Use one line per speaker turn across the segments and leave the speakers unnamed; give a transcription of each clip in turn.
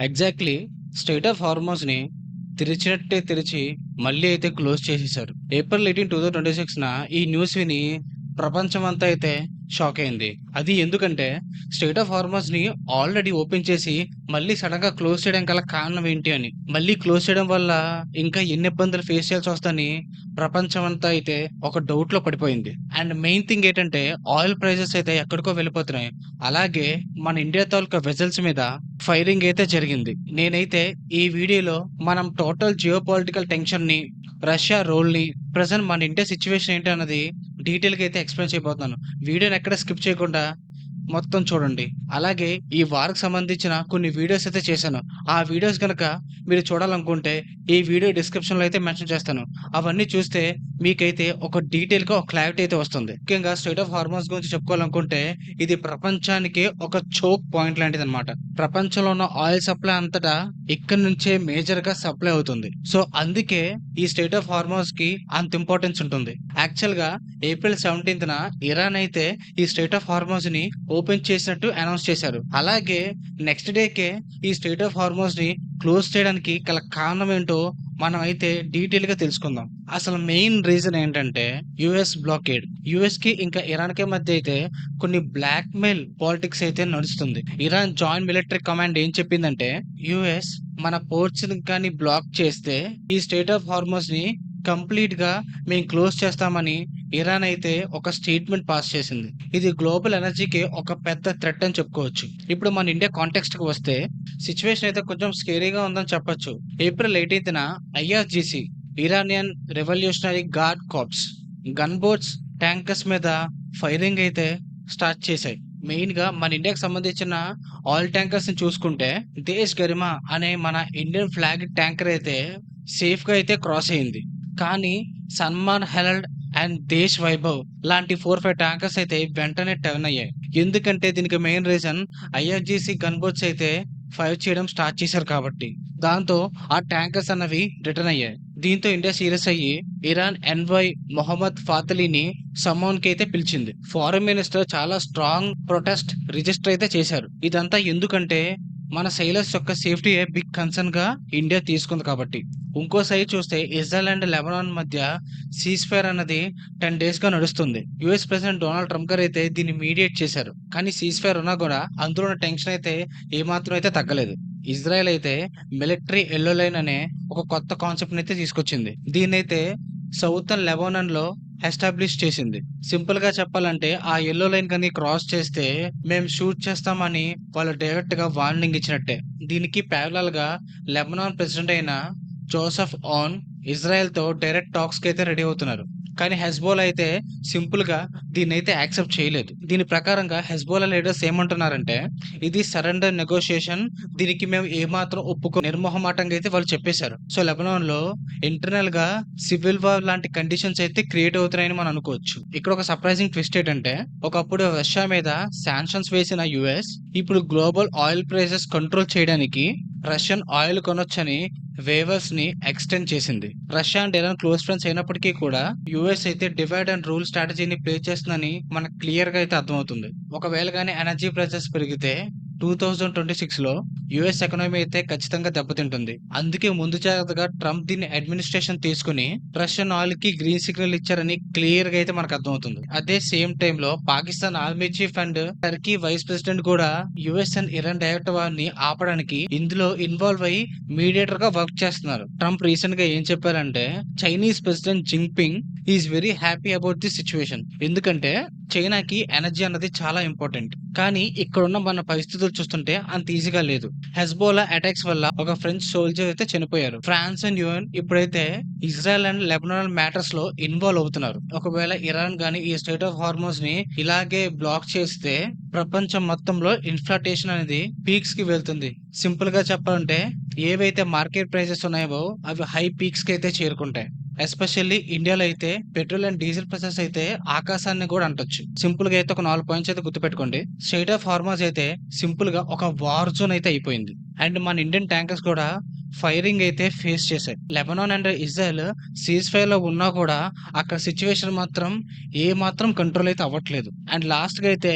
Exactly. Strait of హార్మోస్‌ని తెరిచినట్టే తెరిచి, మళ్ళీ అయితే క్లోజ్ చేసేశారు. ఏప్రిల్ 18, 2026న ఈ న్యూస్ విని ప్రపంచమంతా అయితే షాక్ అయింది. అది ఎందుకంటే స్ట్రెయిట్ ఆఫ్ హార్మోస్‌ని ఆల్రెడీ ఓపెన్ చేసి, మళ్ళీ సడెన్‌గా క్లోజ్ చేయడం గల కారణం ఏంటి అని. మళ్ళీ క్లోజ్ చేయడం వల్ల ఇంకా ఎన్ని ఇబ్బందులు ఫేస్ చేయాల్సొస్తదని ప్రపంచమంతా అయితే ఒక డౌట్‌లో పడిపోయింది. అండ్ మెయిన్ థింగ్ ఏంటంటే ఆయిల్ ప్రైజెస్ అయితే ఎక్కడికో వెళ్ళిపోతున్నాయి. అలాగే మన ఇండియా తాలూకా వెసెల్స్ మీద ఫైరింగ్ అయితే జరిగింది. నేనైతే ఈ వీడియోలో మనం టోటల్ జియోపాలిటికల్ టెన్షన్‌ని, రష్యా రోల్‌ని, ప్రెజెంట్ మన ఇండియా సిట్యుయేషన్ ఏంటి అన్నది డీటెయిల్‌గా అయితే ఎక్స్‌ప్లెయిన్ చేయబోతున్నాను. వీడియోని ఎక్కడ స్కిప్ చేయకుండా మొత్తం చూడండి. అలాగే ఈ వార్‌కి సంబంధించిన కొన్ని వీడియోస్ అయితే చేశాను. ఆ వీడియోస్ గనక మీరు చూడాలనుకుంటే ఈ వీడియో డిస్క్రిప్షన్‌లో అయితే మెన్షన్ చేస్తాను. అవన్నీ చూస్తే మీకైతే ఒక డీటెయిల్‌గా ఒక క్లారిటీ అయితే వస్తుంది. ముఖ్యంగా స్ట్రెయిట్ ఆఫ్ హార్మోన్స్ గురించి చెప్పుకోవాలనుకుంటే ఇది ప్రపంచానికే ఒక చోక్ పాయింట్ లాంటిదన్నమాట. ప్రపంచంలో ఉన్న ఆయిల్ సప్లై అంతటా ఇక్కడి నుంచే మేజర్‌గా సప్లై అవుతుంది. సో, అందుకే ఈ స్ట్రెయిట్ ఆఫ్ హార్మోన్స్‌కి అంత ఇంపార్టెన్స్ ఉంటుంది. యాక్చువల్‌గా ఏప్రిల్ 17న ఇరాన్ అయితే ఈ స్ట్రెయిట్ ఆఫ్ హార్మోన్స్‌ని ఓపెన్ చేసినట్టు అనౌన్స్ చేశారు. అలాగే నెక్స్ట్ డేకే ఈ స్ట్రెయిట్ ఆఫ్ హార్మోన్స్‌ని క్లోజ్ చేయడానికి గల కారణం ఏంటో మనం అయితే డీటెయిల్‌గా తెలుసుకుందాం. అసలు మెయిన్ రీజన్ ఏంటంటే యూఎస్ బ్లాకేడ్. యూఎస్‌కి ఇంకా ఇరాన్‌కి మధ్య అయితే కొన్ని బ్లాక్‌మెయిల్ పాలిటిక్స్ అయితే నడుస్తుంది. ఇరాన్ జాయింట్ మిలిటరీ కమాండ్ ఏం చెప్పిందంటే యూఎస్ మన పోర్ట్స్‌ని కానీ బ్లాక్ చేస్తే ఈ స్ట్రెయిట్ ఆఫ్ హార్మోన్స్‌ని కంప్లీట్‌గా మేము క్లోజ్ చేస్తామని ఇరాన్ అయితే ఒక స్టేట్మెంట్ పాస్ చేసింది. ఇది గ్లోబల్ ఎనర్జీకి ఒక పెద్ద థ్రెట్ అని చెప్పుకోవచ్చు. ఇప్పుడు మన ఇండియా కాంటెక్స్ట్‌కి వస్తే సిట్యుయేషన్ అయితే కొంచెం స్కేరీగా ఉందని చెప్పొచ్చు. ఏప్రిల్ 18న IRGC Iranian revolutionary guard corps gun boats, tankers మీద ఫైరింగ్ అయితే స్టార్ట్ చేశాయి. మెయిన్‌గా మన ఇండియాకి సంబంధించిన ఆయిల్ ట్యాంకర్స్‌ని చూసుకుంటే దేశ్ గరిమా అనే మన ఇండియన్ ఫ్లాగ్ ట్యాంకర్ అయితే సేఫ్‌గా అయితే క్రాస్ అయింది. కానీ సన్మాన్ హెరాల్డ్ అండ్ దేశ్ వైభవ్ లాంటి 4, 5 ట్యాంకర్స్ అయితే వెంటనే టర్న్ అయ్యాయి. ఎందుకంటే దీనికి main reason IRGC gun boats అయితే ఫైర్ చేయడం స్టార్ట్ చేశారు కాబట్టి. దాంతో ఆ ట్యాంకర్స్ అన్నవి రిటర్న్ అయ్యాయి. దీంతో ఇండియా సీరియస్ అయ్యి ఇరాన్ ఎన్‌వై మొహమ్మద్ ఫాతలీని సమ్మోన్‌కి అయితే పిలిచింది. ఫారెన్ మినిస్టర్ చాలా స్ట్రాంగ్ ప్రొటెస్ట్ రిజిస్టర్ అయితే చేశారు. ఇదంతా ఎందుకంటే మన సెయిలర్స్ యొక్క సేఫ్టీయే బిగ్ కన్సర్న్‌గా ఇండియా తీసుకుంది కాబట్టి. ఇంకో సైడ్ చూస్తే ఇజ్రాయెల్ అండ్ లెబనాన్ మధ్య సీజ్ ఫైర్ అన్నది 10 డేస్‌గా నడుస్తుంది. యూఎస్ ప్రెసిడెంట్ డొనాల్డ్ ట్రంప్ గారు అయితే దీన్ని మీడియేట్ చేశారు. కానీ సీజ్ ఫైర్ ఉన్నా కూడా అందులో ఉన్న టెన్షన్ అయితే ఏమాత్రం అయితే తగ్గలేదు. ఇజ్రాయెల్ అయితే మిలిటరీ యెల్లో లైన్ అనే ఒక కొత్త కాన్సెప్ట్‌ని అయితే తీసుకొచ్చింది. దీన్నైతే సౌతర్న్ లెబానాన్‌లో ఎస్టాబ్లిష్ చేసింది. సింపుల్‌గా చెప్పాలంటే ఆ యెల్లో లైన్ గాని క్రాస్ చేస్తే మేము షూట్ చేస్తామని వాళ్ళు డైరెక్ట్‌గా వార్నింగ్ ఇచ్చినట్టే. దీనికి ప్యారలల్‌గా లెబనాన్ ప్రెసిడెంట్ అయిన జోసెఫ్ ఆన్ ఇజ్రాయెల్‌తో డైరెక్ట్ టాక్స్‌కి అయితే రెడీ అవుతున్నారు. కానీ హెజ్బోలా అయితే సింపుల్‌గా దీన్నైతే యాక్సెప్ట్ చేయలేదు. దీని ప్రకారంగా హెజ్బోలా లీడర్స్ ఏమంటున్నారంటే ఇది సరెండర్ నెగోషియేషన్. దీనికి మేము ఏమాత్రం నిర్మొహమాటంగా అయితే వాళ్ళు చెప్పేశారు. సో లెబనాన్‌లో ఇంటర్నల్‌గా సివిల్ వార్ లాంటి కండిషన్స్ అయితే క్రియేట్ అవుతున్నాయని మనం అనుకోవచ్చు. ఇక్కడ ఒక సర్ప్రైజింగ్ ట్విస్ట్ ఏంటంటే ఒకప్పుడు రష్యా మీద సాంక్షన్స్ వేసిన యూఎస్ ఇప్పుడు గ్లోబల్ ఆయిల్ ప్రైసెస్ కంట్రోల్ చేయడానికి రష్యన్ ఆయిల్ కొనొచ్చని వేవర్స్ ని ఎక్స్టెండ్ చేసింది. Russia and Iran close friends అయినప్పటికీ కూడా యుఎస్ అయితే డివైడ్ అండ్ రూల్ స్ట్రాటజీని ప్లే చేస్తుందని మనకు క్లియర్ గా అయితే అర్థమవుతుంది. ఒకవేళ గానీ ఎనర్జీ ప్రైసెస్ పెరిగితే 2026లో యుఎస్ ఎకనామీ అయితే ఖచ్చితంగా దెబ్బతింటుంది. అందుకే ముందు జాగ్రత్తగా ట్రంప్ దీన్ని అడ్మినిస్ట్రేషన్ తీసుకుని రష్యన్ ఆయిల్ కి గ్రీన్ సిగ్నల్ ఇచ్చారని క్లియర్ గా అయితే మనకు అర్థమవుతుంది. అదే సేమ్ టైమ్ లో Pakistan army chief and Turkey vice president కూడా US and Iran direct war ని ఆపడానికి ఇందులో ఇన్వాల్వ్ అయ్యి మీడియేటర్ గా వర్క్ చేస్తున్నారు. ట్రంప్ రీసెంట్ గా ఏం చెప్పారంటే Chinese president Jinping is very happy about the situation. ఎందుకంటే చైనాకి ఎనర్జీ అన్నది చాలా ఇంపార్టెంట్. కానీ ఇక్కడున్న మన పరిస్థితులు చూస్తుంటే అంత ఈజీగా లేదు. హెజ్బోలా అటాక్స్ వల్ల ఒక ఫ్రెంచ్ సోల్జర్ అయితే చనిపోయారు. ఫ్రాన్స్ అండ్ యుఎన్ ఇప్పుడైతే ఇజ్రాయెల్ అండ్ లెబనాన్ మ్యాటర్స్ లో ఇన్వాల్వ్ అవుతున్నారు. ఒకవేళ ఇరాన్ గాని ఈ స్టేట్ ఆఫ్ హార్మోన్స్ ని ఇలాగే బ్లాక్ చేస్తే ప్రపంచం మొత్తంలో ఇన్ఫ్లేషన్ అనేది పీక్స్ కి వెళ్తుంది. సింపుల్ గా చెప్పాలంటే ఏవైతే మార్కెట్ ప్రైసెస్ ఉన్నాయో అవి హై పీక్స్ కి అయితే చేరుకుంటాయి. ఎస్పెషల్లీ ఇండియాలో అయితే పెట్రోల్ అండ్ డీజిల్ ప్రైసెస్ అయితే ఆకాశాన్ని కూడా అంటొచ్చు. సింపుల్ గా అయితే ఒక 4 పాయింట్స్ అయితే గుర్తుపెట్టుకోండి. స్ట్రెయిట్ ఆఫ్ హార్మోజ్ అయితే సింపుల్ గా ఒక వార్ జోన్ అయితే అయిపోయింది. అండ్ మన ఇండియన్ ట్యాంకర్స్ కూడా ఫైరింగ్ అయితే ఫేస్ చేశాయి. Lebanon and Israel cease fire లో ఉన్నా కూడా అక్కడ సిచ్యువేషన్ మాత్రం ఏ మాత్రం కంట్రోల్ అయితే అవ్వట్లేదు. అండ్ లాస్ట్ గా అయితే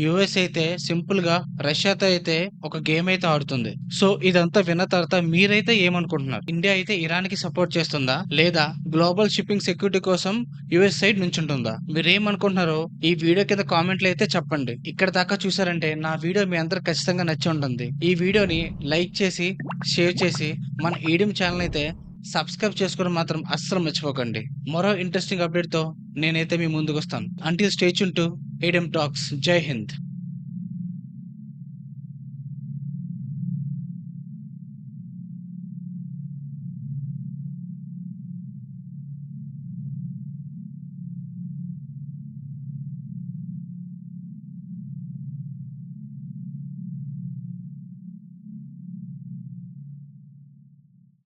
యుఎస్ అయితే సింపుల్ గా రష్యాతో అయితే ఒక గేమ్ అయితే ఆడుతుంది. సో ఇదంతా విన్న తర్వాత మీరైతే ఏమనుకుంటున్నారు? ఇండియా అయితే ఇరాన్ కి సపోర్ట్ చేస్తుందా, లేదా గ్లోబల్ షిప్పింగ్ సెక్యూరిటీ కోసం యుఎస్ సైడ్ నుంచుంటుందా? మీరేమనుకుంటున్నారో ఈ వీడియో కింద కామెంట్లు అయితే చెప్పండి. ఇక్కడ దాకా చూసారంటే నా వీడియో మీ అందరికి ఖచ్చితంగా నచ్చి ఉంటుంది. ఈ వీడియోని లైక్ చేసి షేర్ చేసి మన ఈడియం ఛానల్ అయితే సబ్స్క్రైబ్ చేసుకోవడం మాత్రం అస్సలు మర్చిపోకండి. మరో ఇంట్రెస్టింగ్ అప్డేట్ తో నేనైతే మీ ముందుకు వస్తాను. Until stay tune to idiom talks. Jai Hind.